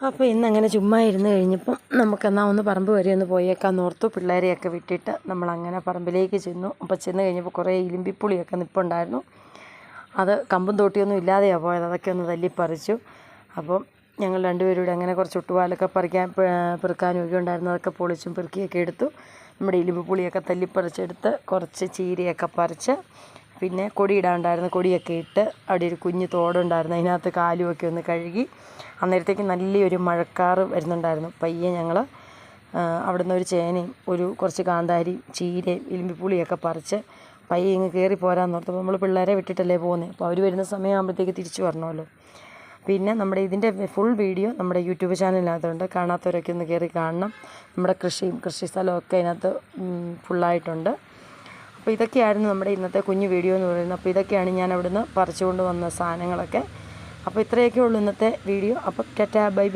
അപ്പോൾ ഇന്നങ്ങനെ ചുമ്മാ ഇരുന്ന് കഴിഞ്ഞപ്പം നമുക്കെന്നാൽ ഒന്ന് പറമ്പ് വരെ ഒന്ന് പോയേക്കാന്ന് ഓർത്തു. പിള്ളേരെയൊക്കെ വിട്ടിട്ട് നമ്മളങ്ങനെ പറമ്പിലേക്ക് ചെന്നു. അപ്പോൾ ചെന്ന് കഴിഞ്ഞപ്പോൾ കുറേ ഇലിമ്പിപ്പുളിയൊക്കെ നിൽപ്പുണ്ടായിരുന്നു. അത് കമ്പും തോട്ടിയൊന്നും ഇല്ലാതെയാണ് പോയത്. അതൊക്കെ ഒന്ന് തല്ലിപ്പറിച്ചു. അപ്പം ഞങ്ങൾ രണ്ടുപേരും കൂടെ അങ്ങനെ കുറച്ച് ഒട്ടുപാലൊക്കെ പെറുക്കാനും ഒക്കെ ഉണ്ടായിരുന്നു. അതൊക്കെ പൊളിച്ചും പെറുക്കിയൊക്കെ എടുത്തു. നമ്മുടെ ഇലിമ്പിപ്പുളിയൊക്കെ തല്ലിപ്പറിച്ചെടുത്ത് കുറച്ച് ചീരയൊക്കെ പറിച്ച് പിന്നെ കൊടിയിടാനുണ്ടായിരുന്നു. കൊടിയൊക്കെ ഇട്ട് അവിടെ ഒരു കുഞ്ഞ് തോടുണ്ടായിരുന്നു. അതിനകത്ത് കാലുമൊക്കെ ഒന്ന് കഴുകി. അന്നേരത്തേക്ക് നല്ലൊരു മഴക്കാറ് വരുന്നുണ്ടായിരുന്നു. പയ്യെ ഞങ്ങൾ അവിടെ നിന്ന് ഒരു ചേനയും കുറച്ച് കാന്താരിയും ചീരയും ഇലിമ്പിപ്പുളിയൊക്കെ പറിച്ച് പയ്യെ ഇങ്ങ് കയറി പോരാൻ ഓർത്തപ്പോൾ നമ്മൾ പിള്ളേരെ വിട്ടിട്ടല്ലേ പോകുന്നത്. അപ്പോൾ അവർ വരുന്ന സമയമാകുമ്പോഴത്തേക്ക് തിരിച്ചു വരണമല്ലോ. പിന്നെ നമ്മുടെ ഇതിൻ്റെ ഫുൾ വീഡിയോ നമ്മുടെ യൂട്യൂബ് ചാനലിനകത്തുണ്ട്. കാണാത്തവരൊക്കെ ഒന്ന് കയറി കാണണം. നമ്മുടെ കൃഷി സ്ഥലമൊക്കെ അതിനകത്ത് ഫുള്ളായിട്ടുണ്ട്. അപ്പോൾ ഇതൊക്കെയായിരുന്നു നമ്മുടെ ഇന്നത്തെ കുഞ്ഞു വീഡിയോ എന്ന് പറയുന്നത്. അപ്പോൾ ഇതൊക്കെയാണ് ഞാൻ അവിടുന്ന് പറിച്ചുകൊണ്ട് വന്ന സാധനങ്ങളൊക്കെ. അപ്പോൾ ഇത്രയൊക്കെ ഉള്ളൂ ഇന്നത്തെ വീഡിയോ. അപ്പോൾ ടാറ്റാ ബൈ ബൈ.